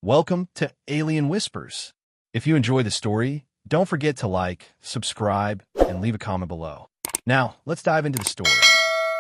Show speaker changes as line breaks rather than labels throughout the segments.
Welcome to Alien Whispers. If you enjoy the story, don't forget to like, subscribe, and leave a comment below. Now, let's dive into the story.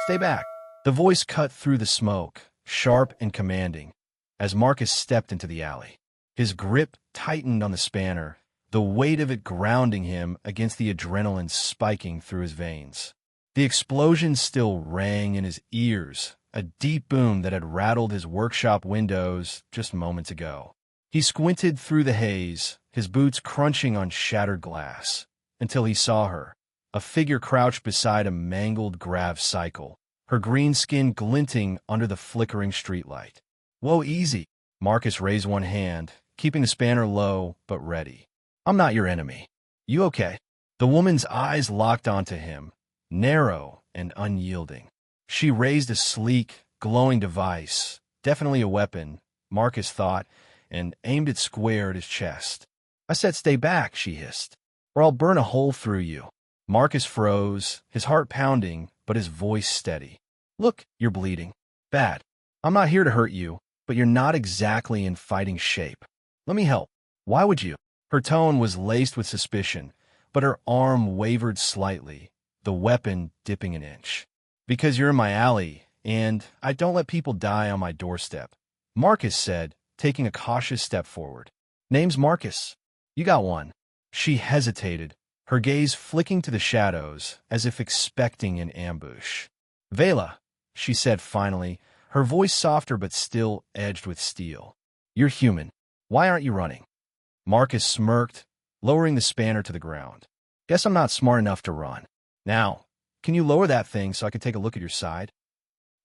Stay back. The voice cut through the smoke, sharp and commanding, as Marcus stepped into the alley. His grip tightened on the spanner, the weight of it grounding him against the adrenaline spiking through his veins. The explosion still rang in his ears, a deep boom that had rattled his workshop windows just moments ago. He squinted through the haze, his boots crunching on shattered glass, until he saw her, a figure crouched beside a mangled grav cycle, her green skin glinting under the flickering streetlight. "Whoa, easy." Marcus raised one hand, keeping the spanner low but ready. "I'm not your enemy. You okay?" The woman's eyes locked onto him, narrow and unyielding. She raised a sleek, glowing device, definitely a weapon, Marcus thought, and aimed it square at his chest. "I said stay back," she hissed, "or I'll burn a hole through you." Marcus froze, his heart pounding, but his voice steady. "Look, you're bleeding. Bad. I'm not here to hurt you, but you're not exactly in fighting shape. Let me help." "Why would you?" Her tone was laced with suspicion, but her arm wavered slightly, the weapon dipping an inch. "Because you're in my alley, and I don't let people die on my doorstep," Marcus said, taking a cautious step forward. "Name's Marcus. You got one." She hesitated, her gaze flicking to the shadows, as if expecting an ambush. "Vela," she said finally, her voice softer but still edged with steel. "You're human. Why aren't you running?" Marcus smirked, lowering the spanner to the ground. "Guess I'm not smart enough to run. Now, can you lower that thing so I can take a look at your side?"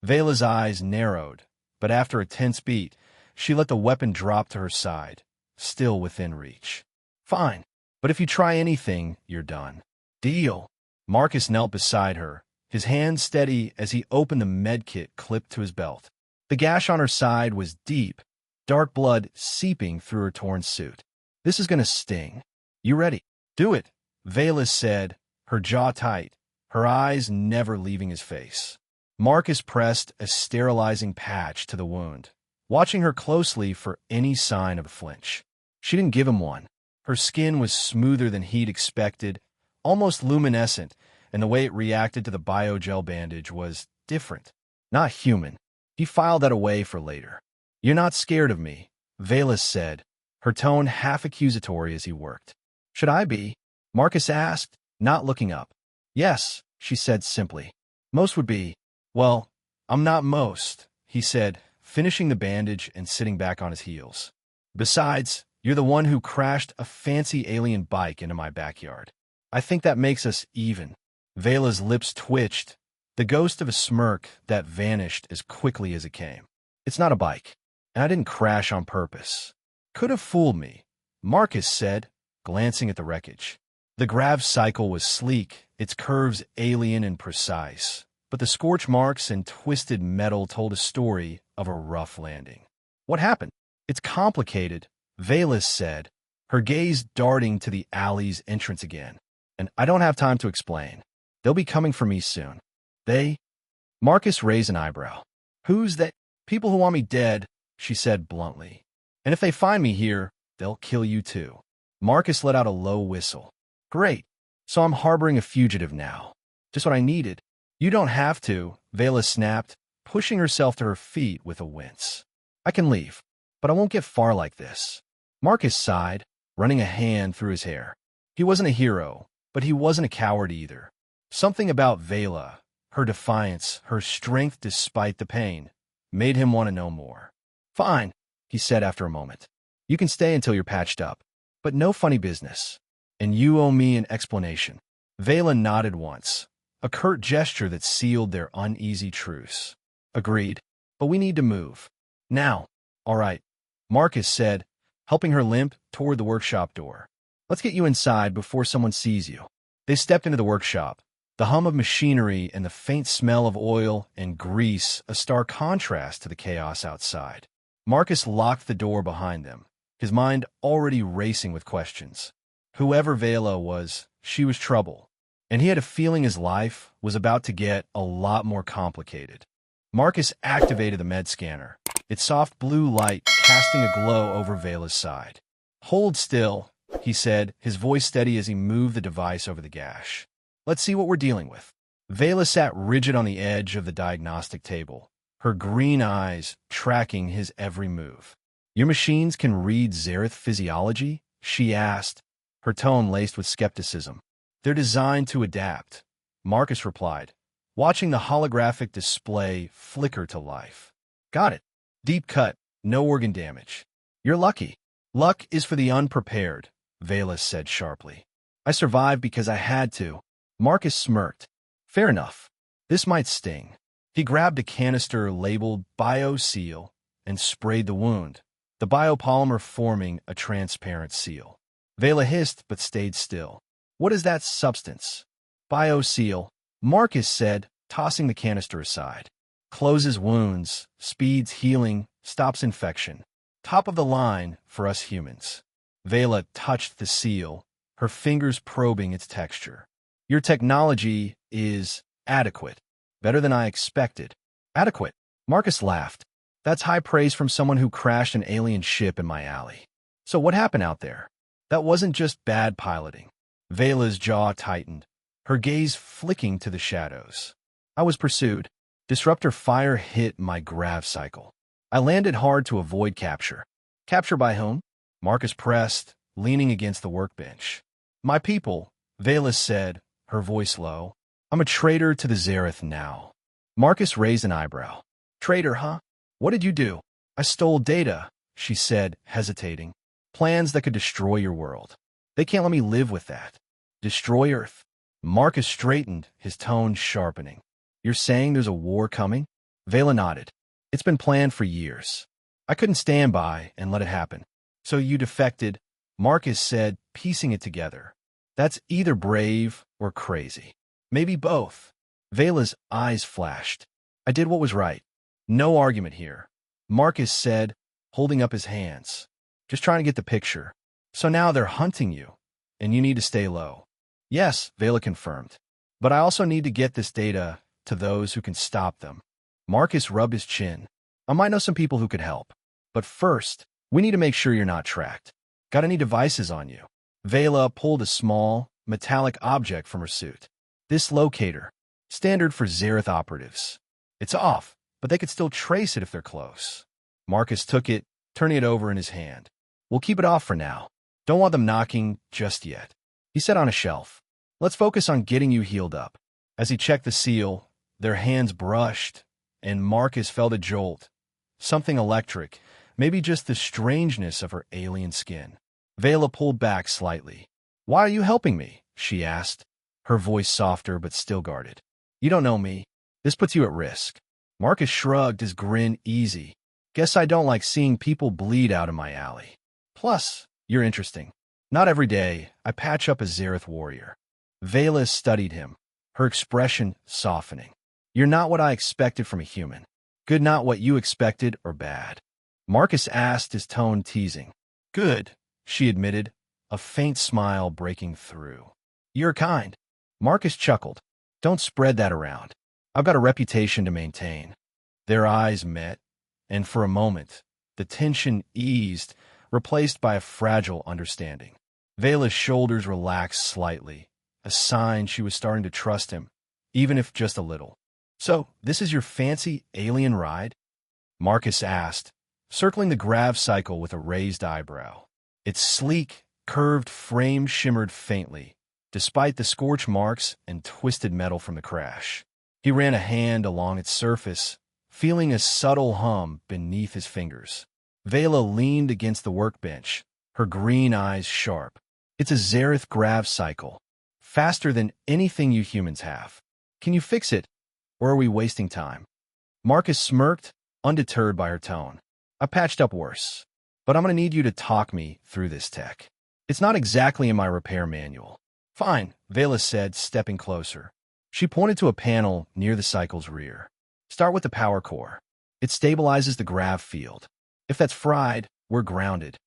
Vela's eyes narrowed, but after a tense beat, she let the weapon drop to her side, still within reach. "Fine, but if you try anything, you're done." "Deal." Marcus knelt beside her, his hand steady as he opened the medkit clipped to his belt. The gash on her side was deep, dark blood seeping through her torn suit. "This is gonna sting. You ready?" "Do it," Vela said, her jaw tight, her eyes never leaving his face. Marcus pressed a sterilizing patch to the wound, watching her closely for any sign of a flinch. She didn't give him one. Her skin was smoother than he'd expected, almost luminescent, and the way it reacted to the biogel bandage was different, not human. He filed that away for later. "You're not scared of me," Vela said, her tone half accusatory as he worked. "Should I be?" Marcus asked, not looking up. "Yes," she said simply. "Most would be." "Well, I'm not most," he said, finishing the bandage and sitting back on his heels. "Besides, you're the one who crashed a fancy alien bike into my backyard. I think that makes us even." Vela's lips twitched, the ghost of a smirk that vanished as quickly as it came. "It's not a bike, and I didn't crash on purpose." "Could have fooled me," Marcus said, glancing at the wreckage. The grav cycle was sleek, its curves alien and precise, but the scorch marks and twisted metal told a story of a rough landing. "What happened?" "It's complicated," Vela said, her gaze darting to the alley's entrance again. "And I don't have time to explain. They'll be coming for me soon." "They?" Marcus raised an eyebrow. "Who's they?" "People who want me dead," she said bluntly. "And if they find me here, they'll kill you too." Marcus let out a low whistle. "Great. So I'm harboring a fugitive now. Just what I needed." "You don't have to," Vela snapped, pushing herself to her feet with a wince. "I can leave, but I won't get far like this." Marcus sighed, running a hand through his hair. He wasn't a hero, but he wasn't a coward either. Something about Vela, her defiance, her strength despite the pain, made him want to know more. "Fine," he said after a moment. "You can stay until you're patched up, but no funny business. And you owe me an explanation." Vela nodded once, a curt gesture that sealed their uneasy truce. "Agreed, but we need to move. Now." "All right," Marcus said, helping her limp toward the workshop door. "Let's get you inside before someone sees you." They stepped into the workshop, the hum of machinery and the faint smell of oil and grease a stark contrast to the chaos outside. Marcus locked the door behind them, his mind already racing with questions. Whoever Vela was, she was trouble, and he had a feeling his life was about to get a lot more complicated. Marcus activated the med scanner, its soft blue light casting a glow over Vela's side. "Hold still," he said, his voice steady as he moved the device over the gash. "Let's see what we're dealing with." Vela sat rigid on the edge of the diagnostic table, her green eyes tracking his every move. "Your machines can read Xerath physiology?" she asked, her tone laced with skepticism. "They're designed to adapt," Marcus replied, watching the holographic display flicker to life. "Got it. Deep cut, no organ damage. You're lucky." "Luck is for the unprepared," Vela said sharply. "I survived because I had to." Marcus smirked. "Fair enough. This might sting." He grabbed a canister labeled BioSeal and sprayed the wound, the biopolymer forming a transparent seal. Vela hissed but stayed still. "What is that substance?" "BioSeal," Marcus said, tossing the canister aside. "Closes wounds, speeds healing, stops infection. Top of the line for us humans." Vela touched the seal, her fingers probing its texture. "Your technology is adequate. Better than I expected." "Adequate?" Marcus laughed. "That's high praise from someone who crashed an alien ship in my alley. So what happened out there?" "That wasn't just bad piloting." Vela's jaw tightened, her gaze flicking to the shadows. "I was pursued. Disruptor fire hit my grav cycle. I landed hard to avoid capture." "Capture by whom?" Marcus pressed, leaning against the workbench. "My people," Vela said, her voice low. "I'm a traitor to the Xerath now." Marcus raised an eyebrow. "Traitor, huh? What did you do?" "I stole data," she said, hesitating. "Plans that could destroy your world. They can't let me live with that." "Destroy Earth?" Marcus straightened, his tone sharpening. "You're saying there's a war coming?" Vela nodded. "It's been planned for years. I couldn't stand by and let it happen." "So you defected," Marcus said, piecing it together. "That's either brave or crazy." "Maybe both." Vela's eyes flashed. "I did what was right. No argument here," Marcus said, holding up his hands. "Just trying to get the picture. So now they're hunting you, and you need to stay low." "Yes," Vela confirmed. "But I also need to get this data to those who can stop them." Marcus rubbed his chin. "I might know some people who could help. But first, we need to make sure you're not tracked. Got any devices on you?" Vela pulled a small, metallic object from her suit. "This locator, standard for Xerath operatives. It's off, but they could still trace it if they're close." Marcus took it, turning it over in his hand. "We'll keep it off for now. Don't want them knocking just yet." He set on a shelf. "Let's focus on getting you healed up." As he checked the seal, their hands brushed, and Marcus felt a jolt. Something electric, maybe just the strangeness of her alien skin. Vela pulled back slightly. "Why are you helping me?" she asked, her voice softer but still guarded. "You don't know me. This puts you at risk." Marcus shrugged, his grin easy. "Guess I don't like seeing people bleed out in my alley. Plus, you're interesting. Not every day I patch up a Xerath warrior." Vela studied him, her expression softening. "You're not what I expected from a human. Good, not what you expected, or bad?" Marcus asked, his tone teasing. "Good," she admitted, a faint smile breaking through. "You're kind." Marcus chuckled. "Don't spread that around. I've got a reputation to maintain." Their eyes met, and for a moment, the tension eased, replaced by a fragile understanding. Vela's shoulders relaxed slightly, a sign she was starting to trust him, even if just a little. "So, this is your fancy alien ride?" Marcus asked, circling the grav cycle with a raised eyebrow. Its sleek, curved frame shimmered faintly, despite the scorch marks and twisted metal from the crash. He ran a hand along its surface, feeling a subtle hum beneath his fingers. Vela leaned against the workbench, her green eyes sharp. "It's a Xerath grav cycle, faster than anything you humans have. Can you fix it, or are we wasting time?" Marcus smirked, undeterred by her tone. "I patched up worse, but I'm going to need you to talk me through this tech. It's not exactly in my repair manual." "Fine," Vela said, stepping closer. She pointed to a panel near the cycle's rear. "Start with the power core. It stabilizes the grav field. If that's fried, we're grounded."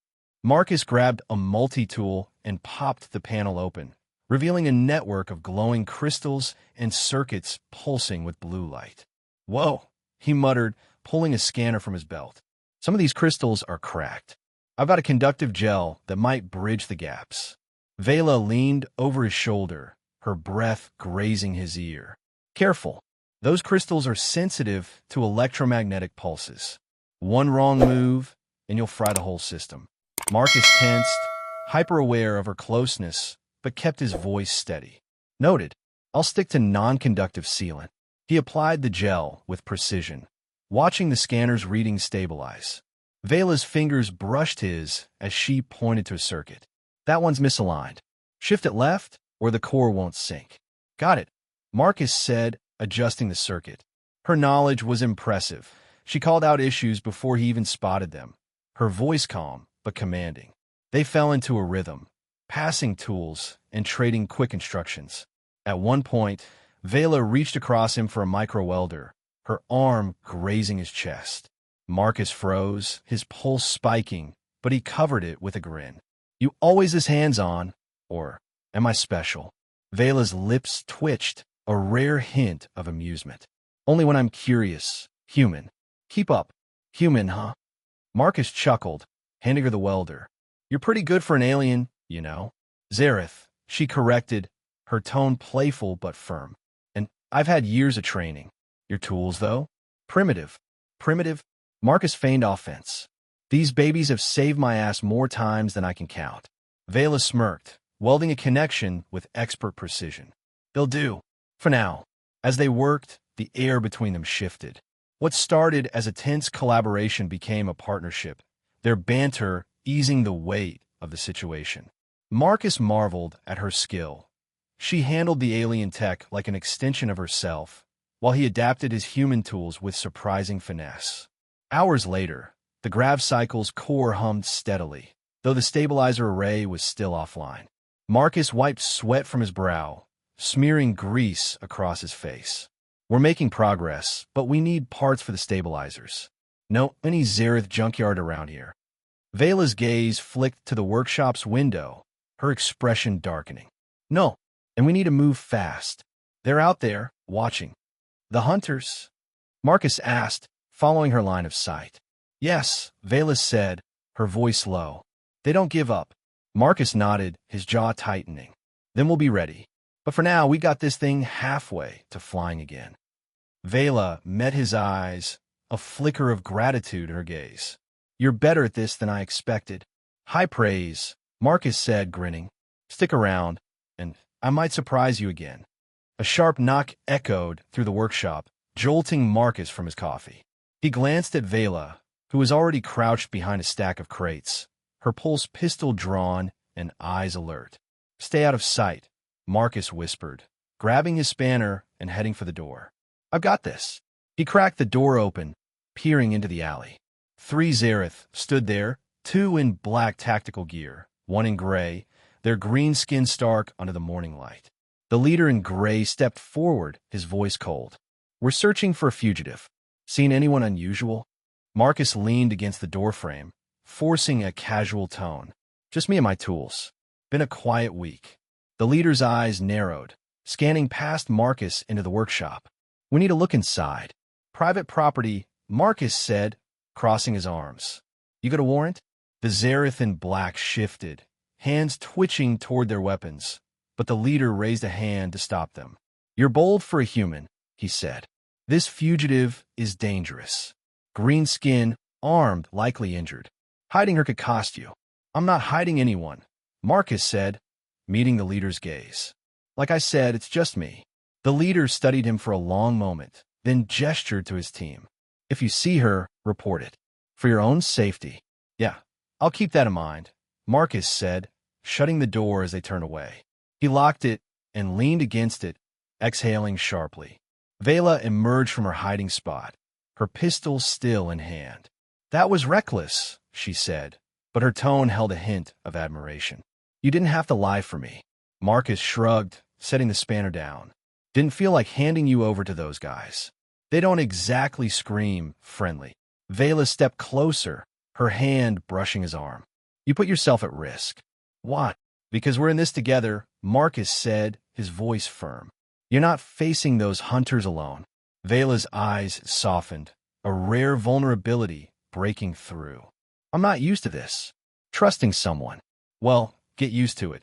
Marcus grabbed a multi-tool and popped the panel open, revealing a network of glowing crystals and circuits pulsing with blue light. "Whoa," he muttered, pulling a scanner from his belt. Some of these crystals are cracked. I've got a conductive gel that might bridge the gaps. Vela leaned over his shoulder, her breath grazing his ear. Careful. Those crystals are sensitive to electromagnetic pulses. One wrong move, and you'll fry the whole system. Marcus tensed, hyper-aware of her closeness, but kept his voice steady. Noted. I'll stick to non-conductive sealant. He applied the gel with precision, watching the scanner's readings stabilize. Vela's fingers brushed his as she pointed to a circuit. That one's misaligned. Shift it left, or the core won't sync. Got it, Marcus said, adjusting the circuit. Her knowledge was impressive. She called out issues before he even spotted them. Her voice calm, but commanding. They fell into a rhythm, passing tools and trading quick instructions. At one point, Vela reached across him for a micro-welder, her arm grazing his chest. Marcus froze, his pulse spiking, but he covered it with a grin. You always this hands-on, or am I special? Vela's lips twitched, a rare hint of amusement. Only when I'm curious. Human. Keep up. Human, huh? Marcus chuckled, handing her the welder. You're pretty good for an alien, you know. Zareth, she corrected, her tone playful but firm. And I've had years of training. Your tools, though? Primitive. Primitive? Marcus feigned offense. These babies have saved my ass more times than I can count. Vela smirked, welding a connection with expert precision. They'll do. For now. As they worked, the air between them shifted. What started as a tense collaboration became a partnership, their banter easing the weight of the situation. Marcus marveled at her skill. She handled the alien tech like an extension of herself, while he adapted his human tools with surprising finesse. Hours later, the grav cycle's core hummed steadily, though the stabilizer array was still offline. Marcus wiped sweat from his brow, smearing grease across his face. We're making progress, but we need parts for the stabilizers. No any Zareth junkyard around here. Vela's gaze flicked to the workshop's window, her expression darkening. No, and we need to move fast. They're out there, watching. The hunters? Marcus asked, following her line of sight. Yes, Vela said, her voice low. They don't give up. Marcus nodded, his jaw tightening. Then we'll be ready. But for now, we got this thing halfway to flying again. Vela met his eyes, a flicker of gratitude in her gaze. You're better at this than I expected. High praise, Marcus said, grinning. Stick around, and I might surprise you again. A sharp knock echoed through the workshop, jolting Marcus from his coffee. He glanced at Vela, who was already crouched behind a stack of crates, her pulse pistol drawn and eyes alert. Stay out of sight, Marcus whispered, grabbing his spanner and heading for the door. I've got this. He cracked the door open, peering into the alley. 3 Zareth stood there, 2 in black tactical gear, 1 in gray, their green skin stark under the morning light. The leader in gray stepped forward, his voice cold. We're searching for a fugitive. Seen anyone unusual? Marcus leaned against the doorframe, forcing a casual tone. Just me and my tools. Been a quiet week. The leader's eyes narrowed, scanning past Marcus into the workshop. We need to look inside. Private property, Marcus said, crossing his arms. You got a warrant? The Zareth in black shifted, hands twitching toward their weapons, but the leader raised a hand to stop them. You're bold for a human, he said. This fugitive is dangerous. Green skin, armed, likely injured. Hiding her could cost you. I'm not hiding anyone, Marcus said, meeting the leader's gaze. Like I said, it's just me. The leader studied him for a long moment, then gestured to his team. If you see her, report it. For your own safety. Yeah, I'll keep that in mind, Marcus said, shutting the door as they turned away. He locked it and leaned against it, exhaling sharply. Vela emerged from her hiding spot, her pistol still in hand. That was reckless, she said, but her tone held a hint of admiration. You didn't have to lie for me. Marcus shrugged, setting the spanner down. Didn't feel like handing you over to those guys. They don't exactly scream friendly. Vela stepped closer, her hand brushing his arm. You put yourself at risk. Why? Because we're in this together, Marcus said, his voice firm. You're not facing those hunters alone. Vela's eyes softened, a rare vulnerability breaking through. I'm not used to this. Trusting someone. Well, get used to it,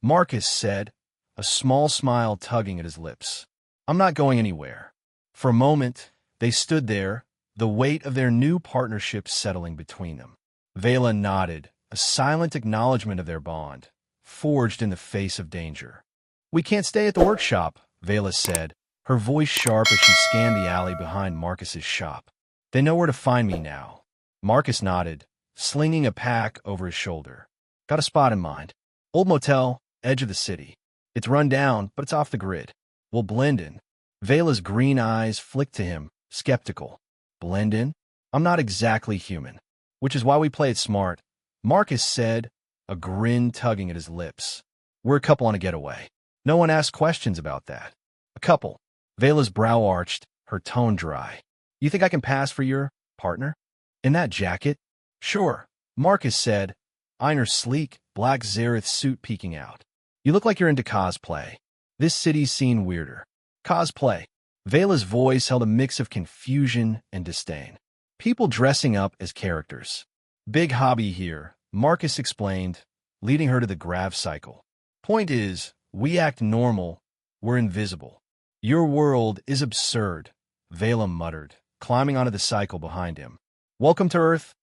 Marcus said, a small smile tugging at his lips. I'm not going anywhere. For a moment, they stood there, the weight of their new partnership settling between them. Vela nodded, a silent acknowledgement of their bond, forged in the face of danger. We can't stay at the workshop, Vela said, her voice sharp as she scanned the alley behind Marcus's shop. They know where to find me now. Marcus nodded, slinging a pack over his shoulder. Got a spot in mind. Old motel, edge of the city. It's run down, but it's off the grid. We'll blend in. Vela's green eyes flicked to him, skeptical. Blend in? I'm not exactly human. Which is why we play it smart, Marcus said, a grin tugging at his lips. We're a couple on a getaway. No one asked questions about that. A couple. Vela's brow arched, her tone dry. You think I can pass for your partner? In that jacket? Sure, Marcus said, eyeing her sleek, black Xerath suit peeking out. You look like you're into cosplay. This city's seen weirder. Cosplay. Vela's voice held a mix of confusion and disdain. People dressing up as characters. Big hobby here, Marcus explained, leading her to the grav cycle. Point is, we act normal, we're invisible. Your world is absurd, Vela muttered, climbing onto the cycle behind him. Welcome to Earth.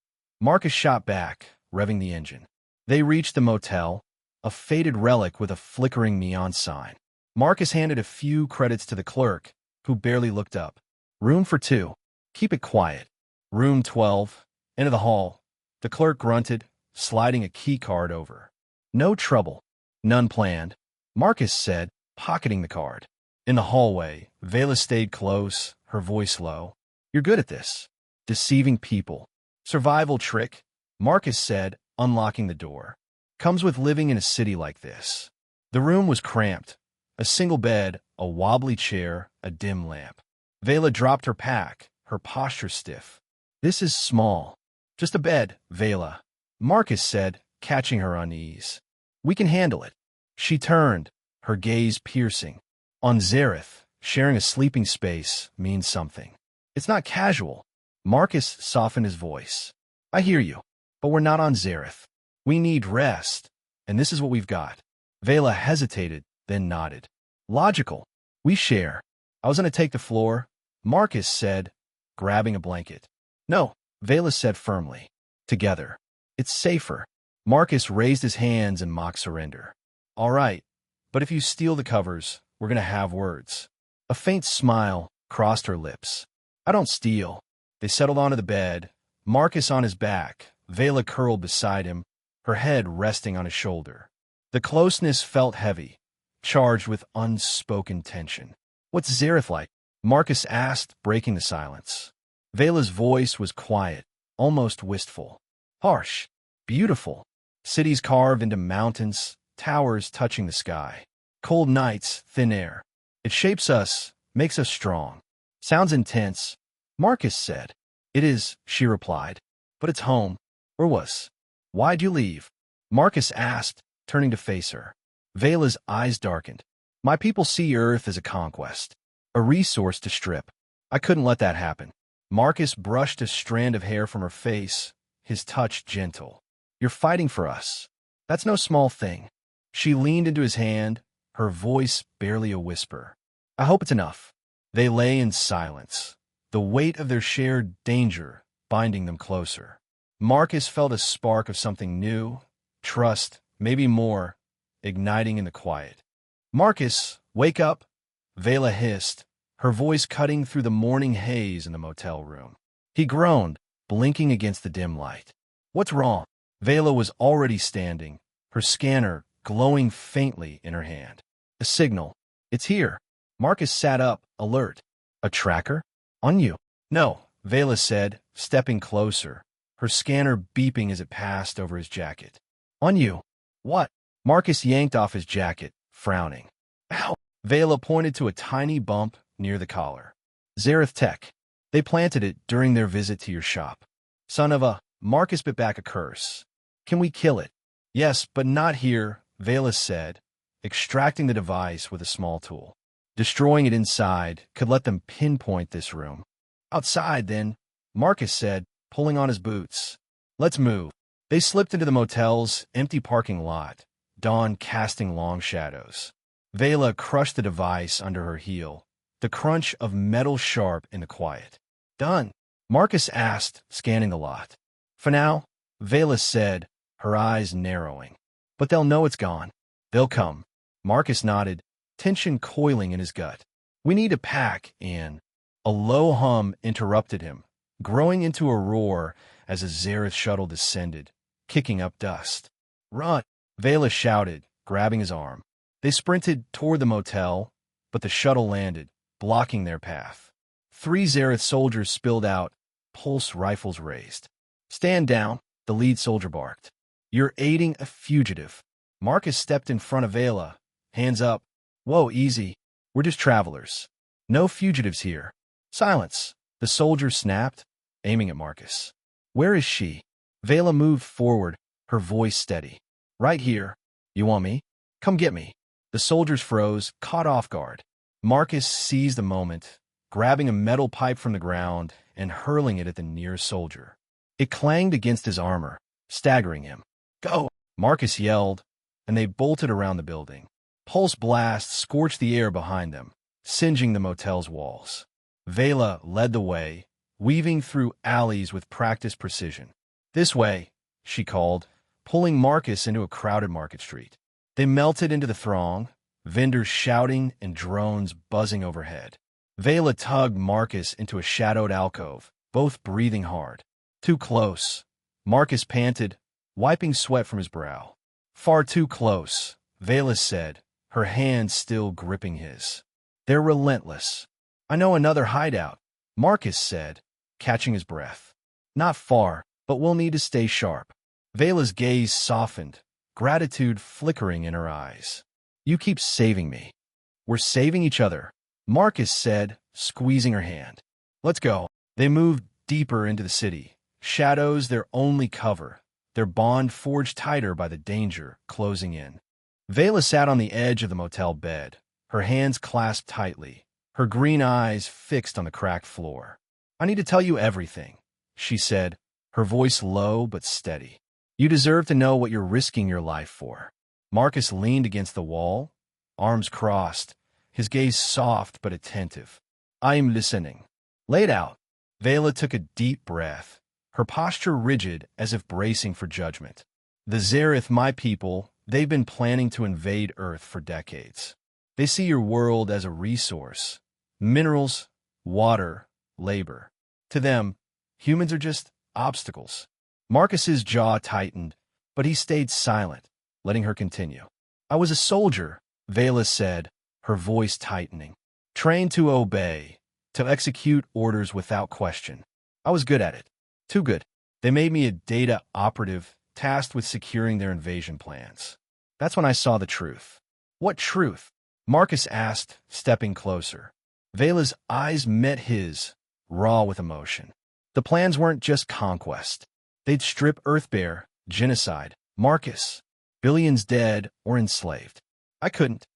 Marcus shot back, revving the engine. They reached the motel, a faded relic with a flickering neon sign. Marcus handed a few credits to the clerk, who barely looked up. Room for two. Keep it quiet. Room 12. Into the hall. The clerk grunted, sliding a key card over. No trouble. None planned, Marcus said, pocketing the card. In the hallway, Vela stayed close, her voice low. You're good at this. Deceiving people. Survival trick, Marcus said, unlocking the door. Comes with living in a city like this. The room was cramped. A single bed, a wobbly chair, a dim lamp. Vela dropped her pack, her posture stiff. This is small. Just a bed, Vela, Marcus said, catching her unease. We can handle it. She turned, her gaze piercing. On Xerath, sharing a sleeping space means something. It's not casual. Marcus softened his voice. I hear you, but we're not on Xerath. We need rest, and this is what we've got. Vela hesitated, then nodded. Logical. We share. I was going to take the floor, Marcus said, grabbing a blanket. No, Vela said firmly. Together. It's safer. Marcus raised his hands in mock surrender. All right, but if you steal the covers, we're going to have words. A faint smile crossed her lips. I don't steal. They settled onto the bed, Marcus on his back, Vela curled beside him, her head resting on his shoulder. The closeness felt heavy, charged with unspoken tension. What's Xerath like? Marcus asked, breaking the silence. Vela's voice was quiet, almost wistful. Harsh. Beautiful. Cities carved into mountains, towers touching the sky. Cold nights, thin air. It shapes us, makes us strong. Sounds intense, Marcus said. It is, she replied. But it's home. Or was. Why'd you leave? Marcus asked, turning to face her. Vela's eyes darkened. My people see Earth as a conquest. A resource to strip. I couldn't let that happen. Marcus brushed a strand of hair from her face, his touch gentle. You're fighting for us. That's no small thing. She leaned into his hand, her voice barely a whisper. I hope it's enough. They lay in silence, the weight of their shared danger binding them closer. Marcus felt a spark of something new, trust, maybe more, igniting in the quiet. Marcus, wake up, Vela hissed, her voice cutting through the morning haze in the motel room. He groaned, blinking against the dim light. What's wrong? Vela was already standing, her scanner glowing faintly in her hand. A signal. It's here. Marcus sat up, alert. A tracker? On you. No, Vela said, stepping closer, her scanner beeping as it passed over his jacket. On you. What? Marcus yanked off his jacket, frowning. Ow! Vela pointed to a tiny bump near the collar. Xerath Tech. They planted it during their visit to your shop. Son of a... Marcus bit back a curse. Can we kill it? Yes, but not here, Vela said, extracting the device with a small tool. Destroying it inside could let them pinpoint this room. Outside, then, Marcus said, pulling on his boots. Let's move. They slipped into the motel's empty parking lot, dawn casting long shadows. Vela crushed the device under her heel, the crunch of metal sharp in the quiet. Done? Marcus asked, scanning the lot. For now, Vela said, her eyes narrowing. But they'll know it's gone. They'll come. Marcus nodded, tension coiling in his gut. We need to pack in. A low hum interrupted him, growing into a roar as a Xerath shuttle descended, kicking up dust. Run! Vela shouted, grabbing his arm. They sprinted toward the motel, but the shuttle landed, blocking their path. 3 Xerath soldiers spilled out, pulse rifles raised. Stand down, the lead soldier barked. You're aiding a fugitive. Marcus stepped in front of Vela, hands up. Whoa, easy. We're just travelers. No fugitives here. Silence. The soldier snapped, aiming at Marcus. Where is she? Vela moved forward, her voice steady. Right here. You want me? Come get me. The soldiers froze, caught off guard. Marcus seized the moment, grabbing a metal pipe from the ground and hurling it at the nearest soldier. It clanged against his armor, staggering him. Go! Marcus yelled, and they bolted around the building. Pulse blasts scorched the air behind them, singeing the motel's walls. Vela led the way, weaving through alleys with practiced precision. This way, she called, pulling Marcus into a crowded market street. They melted into the throng, vendors shouting and drones buzzing overhead. Vela tugged Marcus into a shadowed alcove, both breathing hard. Too close. Marcus panted, wiping sweat from his brow. Far too close, Vela said, her hand still gripping his. They're relentless. I know another hideout, Marcus said, catching his breath. Not far, but we'll need to stay sharp. Vela's gaze softened, gratitude flickering in her eyes. You keep saving me. We're saving each other, Marcus said, squeezing her hand. Let's go. They moved deeper into the city, shadows their only cover, their bond forged tighter by the danger closing in. Vela sat on the edge of the motel bed, her hands clasped tightly, her green eyes fixed on the cracked floor. I need to tell you everything, she said, her voice low but steady. You deserve to know what you're risking your life for. Marcus leaned against the wall, arms crossed, his gaze soft but attentive. I'm listening. Laid out. Vela took a deep breath, her posture rigid as if bracing for judgment. The Xerath, my people, they've been planning to invade Earth for decades. They see your world as a resource. Minerals, water, labor. To them, humans are just obstacles. Marcus's jaw tightened, but he stayed silent, letting her continue. I was a soldier, Vela said, her voice tightening. Trained to obey, to execute orders without question. I was good at it. Too good. They made me a data operative tasked with securing their invasion plans. That's when I saw the truth. What truth? Marcus asked, stepping closer. Vela's eyes met his, raw with emotion. The plans weren't just conquest. They'd strip Earth bare, genocide, Marcus. Billions dead or enslaved. I couldn't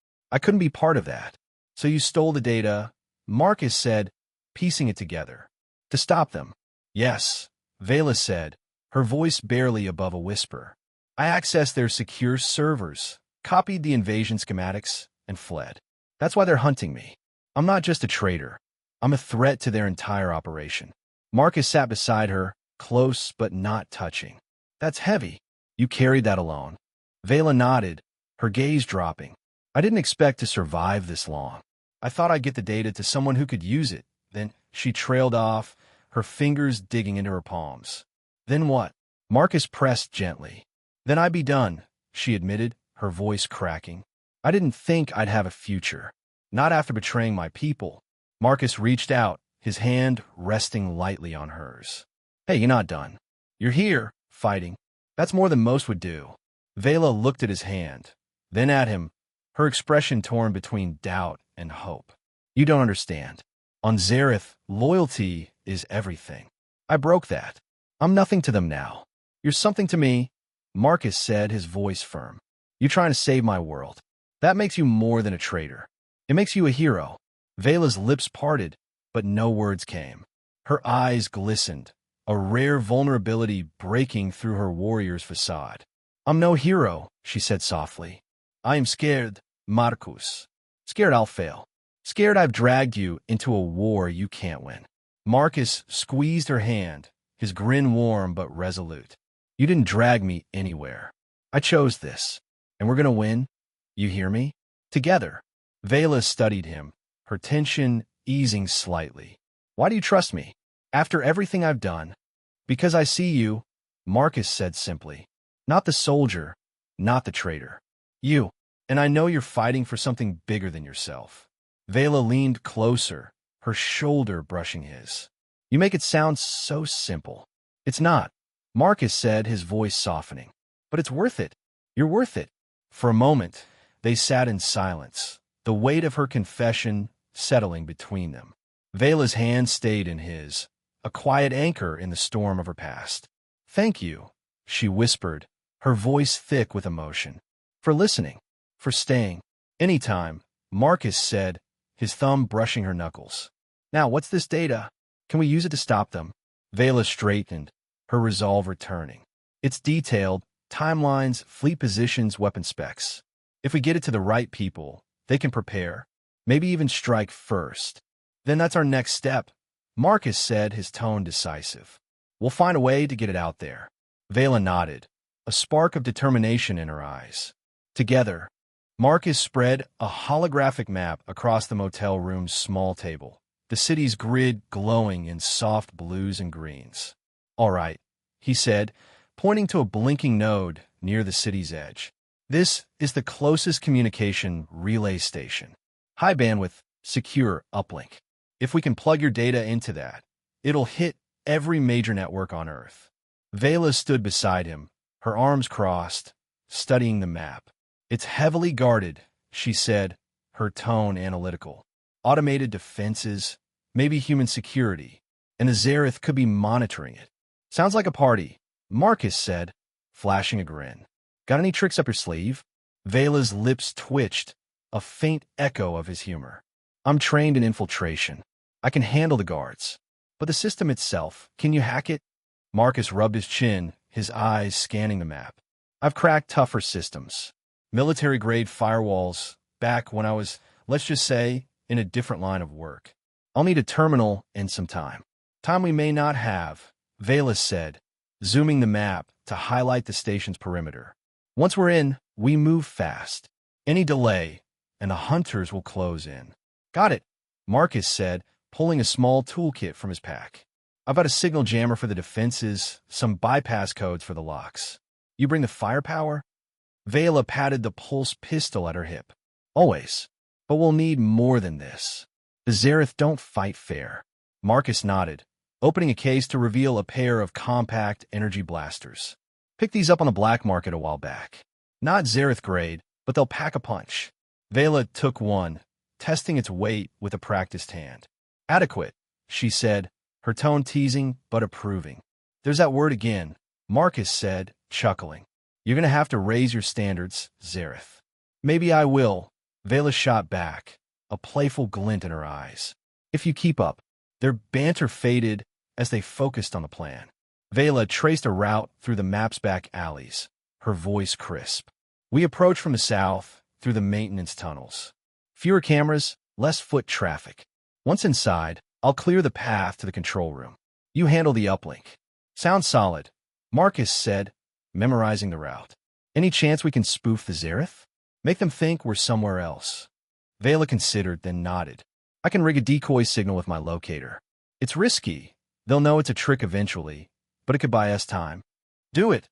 be part of that. So you stole the data, Marcus said, piecing it together. To stop them. Yes, Vela said, her voice barely above a whisper. I accessed their secure servers, copied the invasion schematics, and fled. That's why they're hunting me. I'm not just a traitor. I'm a threat to their entire operation. Marcus sat beside her, close but not touching. That's heavy. You carried that alone. Vela nodded, her gaze dropping. I didn't expect to survive this long. I thought I'd get the data to someone who could use it. Then she trailed off, her fingers digging into her palms. Then what? Marcus pressed gently. Then I'd be done, she admitted, her voice cracking. I didn't think I'd have a future. Not after betraying my people. Marcus reached out, his hand resting lightly on hers. Hey, you're not done. You're here, fighting. That's more than most would do. Vela looked at his hand, then at him, her expression torn between doubt and hope. You don't understand. On Xerath, loyalty is everything. I broke that. I'm nothing to them now. You're something to me, Marcus said, his voice firm. You're trying to save my world. That makes you more than a traitor. It makes you a hero. Vela's lips parted, but no words came. Her eyes glistened, a rare vulnerability breaking through her warrior's facade. "I'm no hero," she said softly. "I am scared, Marcus. Scared I'll fail. Scared I've dragged you into a war you can't win." Marcus squeezed her hand, his grin warm but resolute. "You didn't drag me anywhere. I chose this, and we're gonna win. You hear me? Together." Vela studied him, her tension easing slightly. "Why do you trust me? After everything I've done?" "Because I see you," Marcus said simply. "Not the soldier, not the traitor. You. And I know you're fighting for something bigger than yourself." Vela leaned closer, her shoulder brushing his. "You make it sound so simple." "It's not," Marcus said, his voice softening. "But it's worth it. You're worth it." For a moment, they sat in silence, the weight of her confession settling between them. Vela's hand stayed in his, a quiet anchor in the storm of her past. "Thank you," she whispered, her voice thick with emotion. "For listening. For staying. Anytime," Marcus said, his thumb brushing her knuckles. "Now, what's this data? Can we use it to stop them?" Vela straightened, her resolve returning. "It's detailed, timelines, fleet positions, weapon specs. If we get it to the right people, they can prepare, maybe even strike first. Then that's our next step," Marcus said, his tone decisive. "We'll find a way to get it out there." Vela nodded, a spark of determination in her eyes. Together, Marcus spread a holographic map across the motel room's small table, the city's grid glowing in soft blues and greens. "All right," he said, pointing to a blinking node near the city's edge. "This is the closest communication relay station. High bandwidth, secure uplink. If we can plug your data into that, it'll hit every major network on Earth." Vela stood beside him, her arms crossed, studying the map. "It's heavily guarded," she said, her tone analytical. "Automated defenses, maybe human security, and the Zareth could be monitoring it." "Sounds like a party," Marcus said, flashing a grin. "Got any tricks up your sleeve?" Vela's lips twitched, a faint echo of his humor. "I'm trained in infiltration. I can handle the guards. But the system itself, can you hack it?" Marcus rubbed his chin, his eyes scanning the map. "I've cracked tougher systems. Military-grade firewalls, back when I was, let's just say, in a different line of work. I'll need a terminal and some time." "Time we may not have," Vela said, zooming the map to highlight the station's perimeter. "Once we're in, we move fast. Any delay, and the hunters will close in." "Got it," Marcus said, pulling a small toolkit from his pack. "I've got a signal jammer for the defenses, some bypass codes for the locks. You bring the firepower?" Vela patted the pulse pistol at her hip. "Always. But we'll need more than this. The Zareth don't fight fair." Marcus nodded, opening a case to reveal a pair of compact energy blasters. "Picked these up on the black market a while back. Not Zareth grade, but they'll pack a punch." Vela took one, testing its weight with a practiced hand. "Adequate," she said, her tone teasing but approving. "There's that word again," Marcus said, chuckling. "You're going to have to raise your standards, Zareth." "Maybe I will," Vela shot back, a playful glint in her eyes. "If you keep up." Their banter faded as they focused on the plan. Vela traced a route through the map's back alleys, her voice crisp. "We approach from the south, through the maintenance tunnels. Fewer cameras, less foot traffic. Once inside, I'll clear the path to the control room. You handle the uplink." "Sounds solid," Marcus said, memorizing the route. "Any chance we can spoof the Zareth? Make them think we're somewhere else?" Vela considered, then nodded. "I can rig a decoy signal with my locator. It's risky. They'll know it's a trick eventually, but it could buy us time." "Do it,"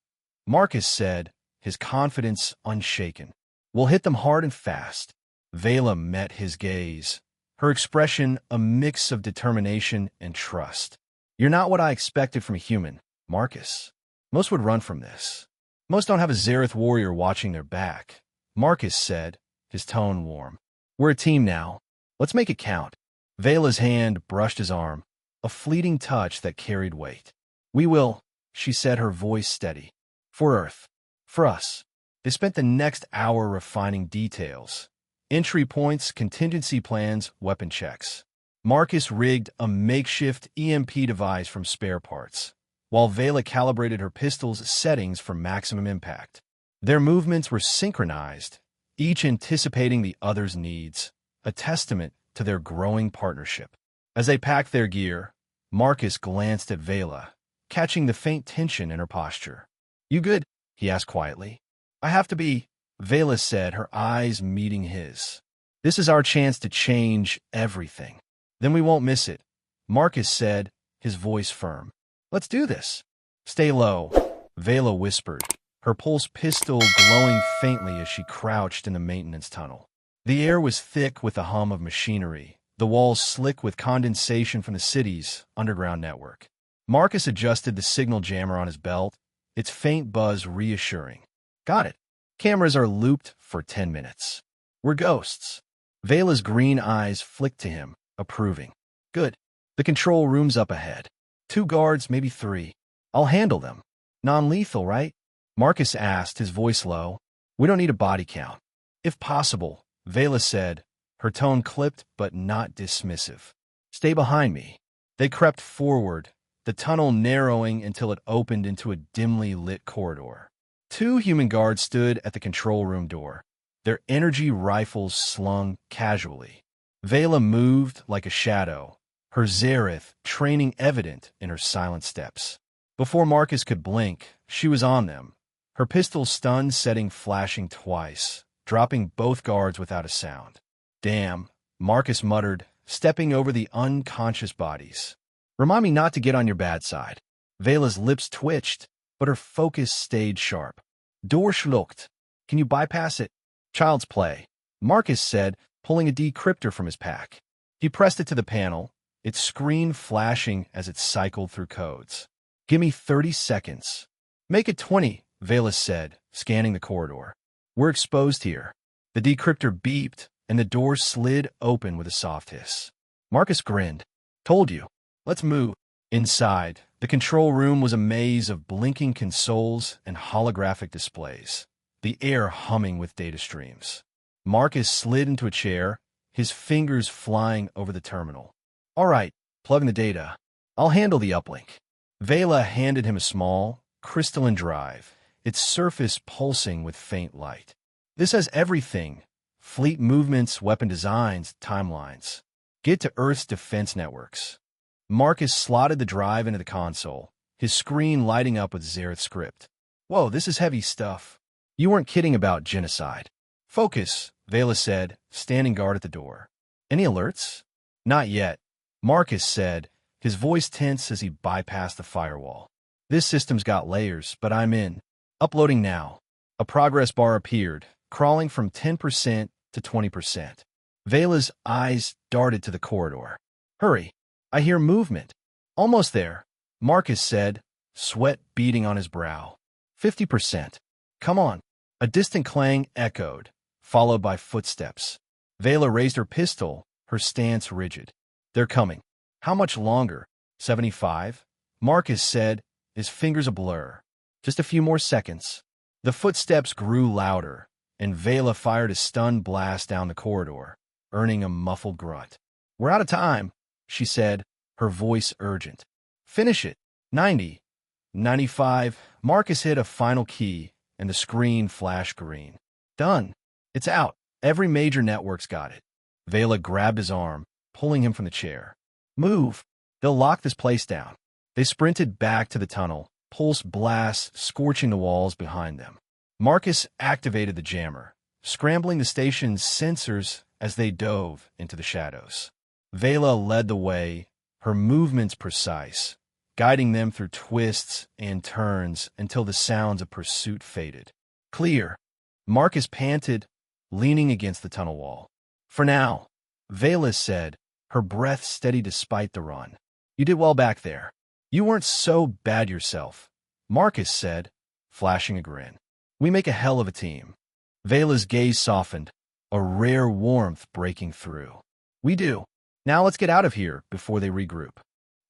Marcus said, his confidence unshaken. "We'll hit them hard and fast." Vela met his gaze, her expression a mix of determination and trust. "You're not what I expected from a human, Marcus. Most would run from this. Most don't have a Zareth warrior watching their back," Marcus said, his tone warm. "We're a team now. Let's make it count." Vela's hand brushed his arm, a fleeting touch that carried weight. "We will," she said, her voice steady. "For Earth. For us." They spent the next hour refining details. Entry points, contingency plans, weapon checks. Marcus rigged a makeshift EMP device from spare parts, while Vela calibrated her pistol's settings for maximum impact. Their movements were synchronized, each anticipating the other's needs, a testament to their growing partnership. As they packed their gear, Marcus glanced at Vela, catching the faint tension in her posture. "You good?" he asked quietly. "I have to be," Vela said, her eyes meeting his. "This is our chance to change everything. Then we won't miss it," Marcus said, his voice firm. "Let's do this." "Stay low," Vela whispered, her pulse pistol glowing faintly as she crouched in the maintenance tunnel. The air was thick with the hum of machinery, the walls slick with condensation from the city's underground network. Marcus adjusted the signal jammer on his belt, its faint buzz reassuring. "Got it. Cameras are looped for 10 minutes. We're ghosts." Vela's green eyes flicked to him, approving. "Good. The control room's up ahead. 2 guards, maybe 3. I'll handle them. Non-lethal, right?" Marcus asked, his voice low. "We don't need a body count." "If possible," Vela said, her tone clipped but not dismissive. "Stay behind me." They crept forward, the tunnel narrowing until it opened into a dimly lit corridor. 2 human guards stood at the control room door, their energy rifles slung casually. Vela moved like a shadow, her Zareth training evident in her silent steps. Before Marcus could blink, she was on them, her pistol stun setting flashing twice, dropping both guards without a sound. "Damn," Marcus muttered, stepping over the unconscious bodies. "Remind me not to get on your bad side." Vela's lips twitched, but her focus stayed sharp. "Door schluckt. Can you bypass it?" "Child's play," Marcus said, pulling a decryptor from his pack. He pressed it to the panel, its screen flashing as it cycled through codes. "Give me 30 seconds. "Make it 20, Vela said, scanning the corridor. "We're exposed here." The decryptor beeped, and the door slid open with a soft hiss. Marcus grinned. "Told you. Let's move." Inside, the control room was a maze of blinking consoles and holographic displays, the air humming with data streams. Marcus slid into a chair, his fingers flying over the terminal. "All right, plug in the data. I'll handle the uplink." Vela handed him a small, crystalline drive, its surface pulsing with faint light. "This has everything: fleet movements, weapon designs, timelines. Get to Earth's defense networks." Marcus slotted the drive into the console, his screen lighting up with Zareth script. "Whoa, this is heavy stuff. You weren't kidding about genocide." "Focus," Vela said, standing guard at the door. "Any alerts?" "Not yet," Marcus said, his voice tense as he bypassed the firewall. "This system's got layers, but I'm in. Uploading now." A progress bar appeared, crawling from 10% to 20%. Vela's eyes darted to the corridor. "Hurry. I hear movement." "Almost there," Marcus said, sweat beading on his brow. 50%. "Come on." A distant clang echoed, followed by footsteps. Vela raised her pistol, her stance rigid. "They're coming." "How much longer?" 75, Marcus said, his fingers a blur. "Just a few more seconds." The footsteps grew louder, and Vela fired a stun blast down the corridor, earning a muffled grunt. "We're out of time," she said, her voice urgent. "Finish it." 90, 95, Marcus hit a final key, and the screen flashed green. "Done. It's out. Every major network's got it." Vela grabbed his arm, pulling him from the chair. "Move. They'll lock this place down." They sprinted back to the tunnel, pulse blasts scorching the walls behind them. Marcus activated the jammer, scrambling the station's sensors as they dove into the shadows. Vela led the way, her movements precise, guiding them through twists and turns until the sounds of pursuit faded. "Clear," Marcus panted, leaning against the tunnel wall. "For now," Vela said, her breath steady despite the run. "You did well back there." "You weren't so bad yourself," Marcus said, flashing a grin. "We make a hell of a team." Vela's gaze softened, a rare warmth breaking through. "We do. Now let's get out of here before they regroup."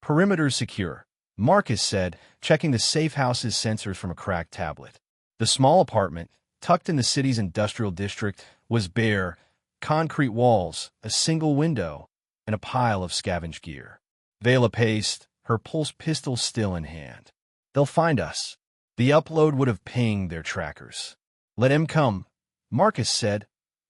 "Perimeter secure," Marcus said, checking the safe house's sensors from a cracked tablet. The small apartment, tucked in the city's industrial district, was bare, concrete walls, a single window, and a pile of scavenged gear. Vela paced, her pulse pistol still in hand. They'll find us. The upload would have pinged their trackers. Let him come, Marcus said,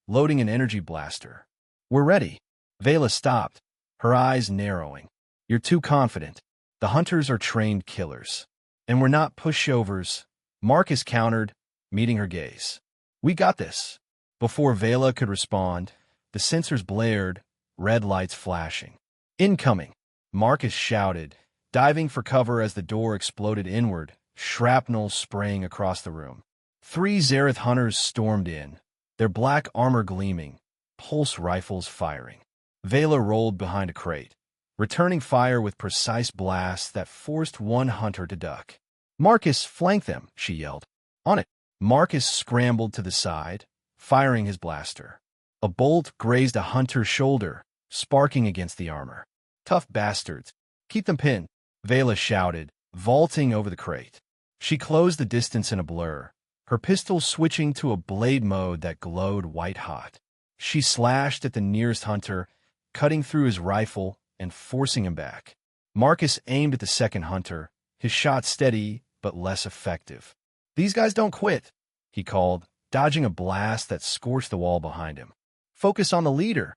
loading an energy blaster. We're ready. Vela stopped, her eyes narrowing. You're too confident. The hunters are trained killers. And we're not pushovers, Marcus countered, meeting her gaze. We got this. Before Vela could respond, the sensors blared, red lights flashing. Incoming, Marcus shouted, diving for cover as the door exploded inward, shrapnel spraying across the room. 3 Zareth hunters stormed in, their black armor gleaming, pulse rifles firing. Vela rolled behind a crate, returning fire with precise blasts that forced one hunter to duck. Marcus, flank them, she yelled. On it. Marcus scrambled to the side, firing his blaster. A bolt grazed a hunter's shoulder, sparking against the armor. Tough bastards. Keep them pinned, Vela shouted, vaulting over the crate. She closed the distance in a blur, her pistol switching to a blade mode that glowed white-hot. She slashed at the nearest hunter, cutting through his rifle and forcing him back. Marcus aimed at the second hunter, his shot steady but less effective. These guys don't quit, he called, dodging a blast that scorched the wall behind him. Focus on the leader,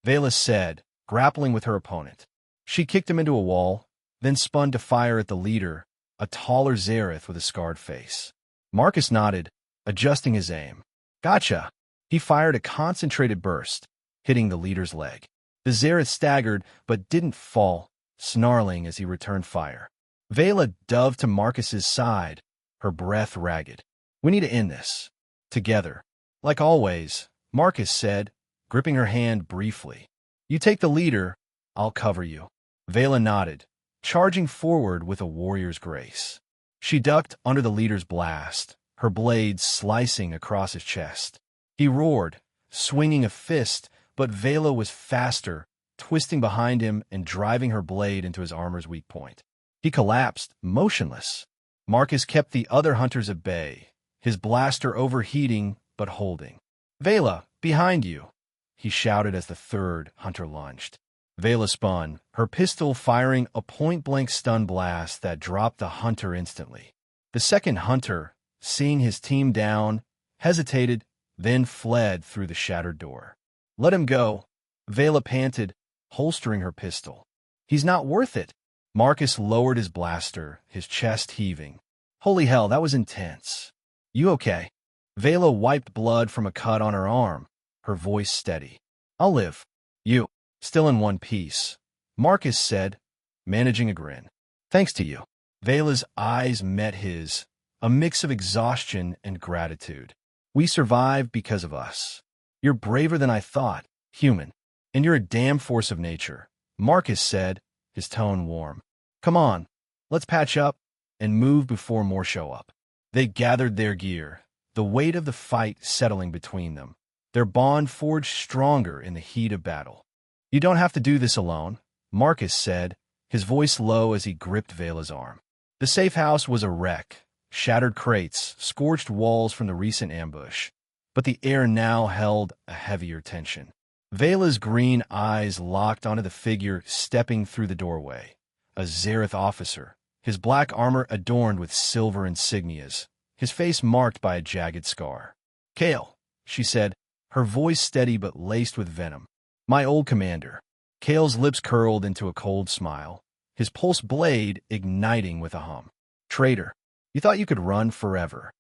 Vela said, grappling with her opponent. She kicked him into a wall, then spun to fire at the leader, a taller Zareth with a scarred face. Marcus nodded, adjusting his aim. Gotcha. He fired a concentrated burst, hitting the leader's leg. The Zareth staggered but didn't fall, snarling as he returned fire. Vela dove to Marcus's side, her breath ragged. We need to end this. Together. Like always, Marcus said, gripping her hand briefly. You take the leader, I'll cover you. Vela nodded, charging forward with a warrior's grace. She ducked under the leader's blast, her blade slicing across his chest. He roared, swinging a fist, but Vela was faster, twisting behind him and driving her blade into his armor's weak point. He collapsed, motionless. Marcus kept the other hunters at bay, his blaster overheating but holding. Vela, behind you, he shouted as the third hunter lunged. Vela spun, her pistol firing a point-blank stun blast that dropped the hunter instantly. The second hunter, seeing his team down, hesitated, then fled through the shattered door. Let him go, Vela panted, holstering her pistol. He's not worth it. Marcus lowered his blaster, his chest heaving. Holy hell, that was intense. You okay? Vela wiped blood from a cut on her arm, her voice steady. I'll live. You, still in one piece, Marcus said, managing a grin. Thanks to you. Vela's eyes met his, a mix of exhaustion and gratitude. We survived because of us. You're braver than I thought, human. And you're a damn force of nature, Marcus said, his tone warm. Come on, let's patch up and move before more show up. They gathered their gear, the weight of the fight settling between them, their bond forged stronger in the heat of battle. You don't have to do this alone, Marcus said, his voice low as he gripped Vela's arm. The safe house was a wreck, shattered crates, scorched walls from the recent ambush, but the air now held a heavier tension. Vela's green eyes locked onto the figure stepping through the doorway, a Zareth officer, his black armor adorned with silver insignias, his face marked by a jagged scar. Kale, she said, her voice steady but laced with venom. My old commander. Kale's lips curled into a cold smile, his pulse blade igniting with a hum. Traitor, you thought you could run forever.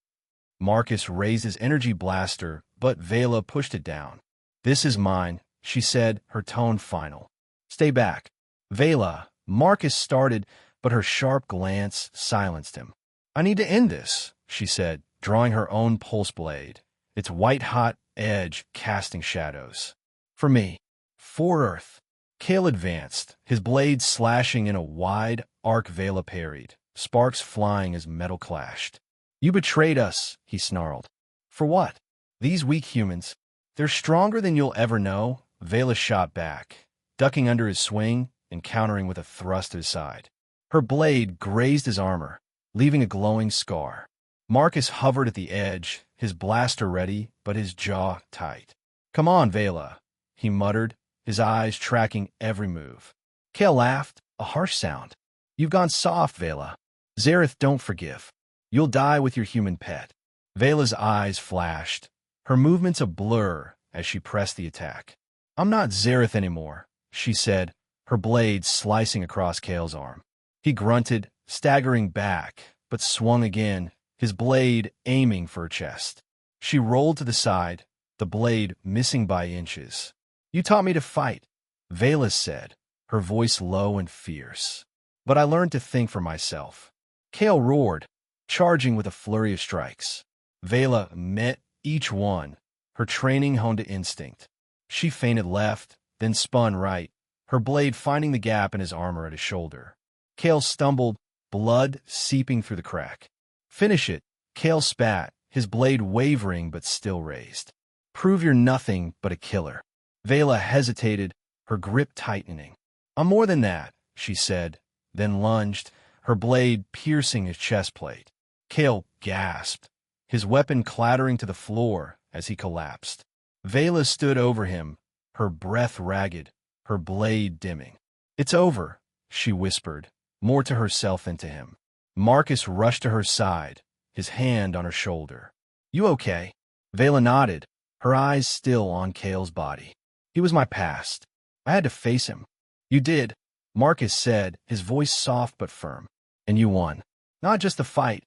Marcus raised his energy blaster, but Vela pushed it down. This is mine, she said, her tone final. Stay back. Vela, Marcus started, but her sharp glance silenced him. I need to end this, she said, drawing her own pulse blade, its white-hot edge casting shadows. For me. For Earth. Kale advanced, his blade slashing in a wide arc. Vela parried, sparks flying as metal clashed. You betrayed us, he snarled. For what? These weak humans. They're stronger than you'll ever know, Vela shot back, ducking under his swing and countering with a thrust to his side. Her blade grazed his armor, leaving a glowing scar. Marcus hovered at the edge, his blaster ready, but his jaw tight. Come on, Vela, he muttered, his eyes tracking every move. Kale laughed, a harsh sound. You've gone soft, Vela. Zareth, don't forgive. You'll die with your human pet. Vela's eyes flashed, her movements a blur as she pressed the attack. I'm not Zareth anymore, she said, her blade slicing across Kale's arm. He grunted, staggering back, but swung again, his blade aiming for her chest. She rolled to the side, the blade missing by inches. You taught me to fight, Vela said, her voice low and fierce. But I learned to think for myself. Kale roared, charging with a flurry of strikes. Vela met each one, her training honed to instinct. She feinted left, then spun right, her blade finding the gap in his armor at his shoulder. Kale stumbled, blood seeping through the crack. Finish it, Kale spat, his blade wavering but still raised. Prove you're nothing but a killer. Vela hesitated, her grip tightening. I'm more than that, she said, then lunged, her blade piercing his chest plate. Kale gasped, his weapon clattering to the floor as he collapsed. Vela stood over him, her breath ragged, her blade dimming. It's over, she whispered, more to herself than to him. Marcus rushed to her side, his hand on her shoulder. You okay? Vela nodded, her eyes still on Kale's body. He was my past. I had to face him. You did, Marcus said, his voice soft but firm. And you won. Not just the fight.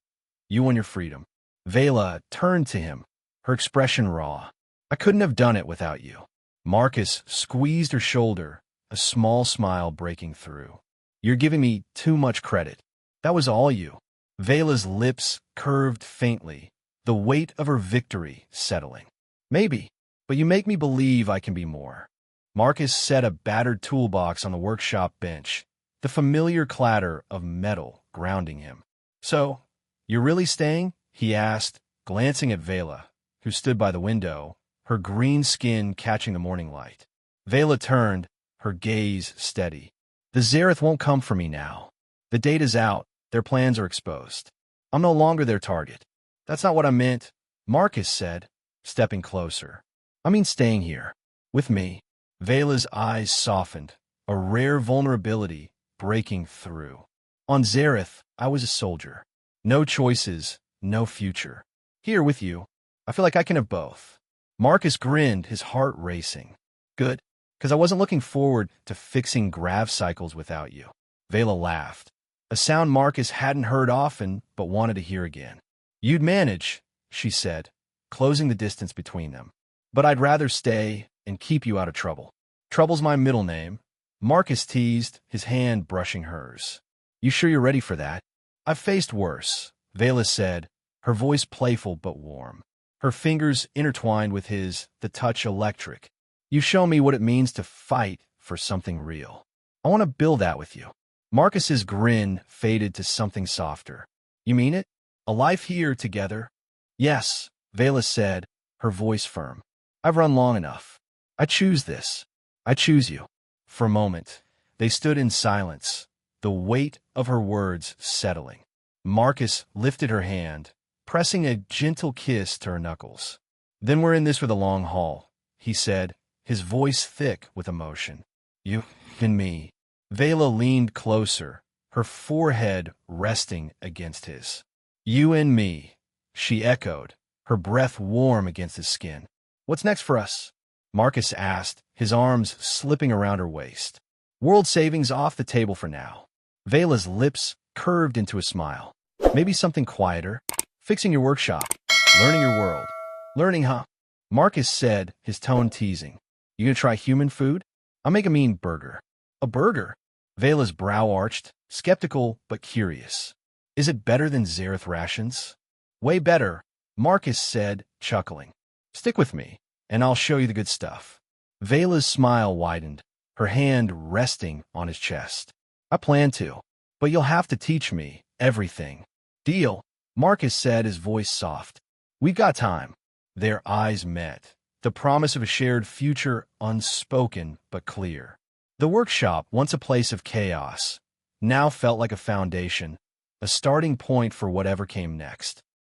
You won your freedom. Vela turned to him, her expression raw. I couldn't have done it without you. Marcus squeezed her shoulder, a small smile breaking through. You're giving me too much credit. That was all you. Vela's lips curved faintly, the weight of her victory settling. Maybe, but you make me believe I can be more. Marcus set a battered toolbox on the workshop bench, the familiar clatter of metal grounding him. So, you're really staying? He asked, glancing at Vela, who stood by the window, her green skin catching the morning light. Vela turned, her gaze steady. The Zareth won't come for me now. The data's out, their plans are exposed. I'm no longer their target. That's not what I meant, Marcus said, stepping closer. I mean staying here, with me. Vela's eyes softened, a rare vulnerability breaking through. On Zareth, I was a soldier. No choices, no future. Here with you, I feel like I can have both. Marcus grinned, his heart racing. Good, because I wasn't looking forward to fixing grav cycles without you. Vela laughed, a sound Marcus hadn't heard often but wanted to hear again. You'd manage, she said, closing the distance between them. But I'd rather stay and keep you out of trouble. Trouble's my middle name. Marcus teased, his hand brushing hers. You sure you're ready for that? I've faced worse, Vela said, her voice playful but warm. Her fingers intertwined with his, the touch electric. You show me what it means to fight for something real. I want to build that with you. Marcus's grin faded to something softer. You mean it? A life here together? Yes, Vela said, her voice firm. I've run long enough. I choose this. I choose you. For a moment, they stood in silence, the weight of her words settling. Marcus lifted her hand, pressing a gentle kiss to her knuckles. Then we're in this for the long haul, he said, his voice thick with emotion. You and me. Vela leaned closer, her forehead resting against his. You and me, she echoed, her breath warm against his skin. What's next for us? Marcus asked, his arms slipping around her waist. World savings off the table for now. Vela's lips curved into a smile. Maybe something quieter. Fixing your workshop. Learning your world. Learning, huh? Marcus said, his tone teasing. You gonna try human food? I'll make a mean burger. A burger? Vela's brow arched, skeptical but curious. Is it better than Zareth rations? Way better, Marcus said, chuckling. Stick with me, and I'll show you the good stuff. Vela's smile widened, her hand resting on his chest. I plan to, but you'll have to teach me everything. Deal, Marcus said, his voice soft. We've got time. Their eyes met, the promise of a shared future unspoken but clear. The workshop, once a place of chaos, now felt like a foundation, a starting point for whatever came next.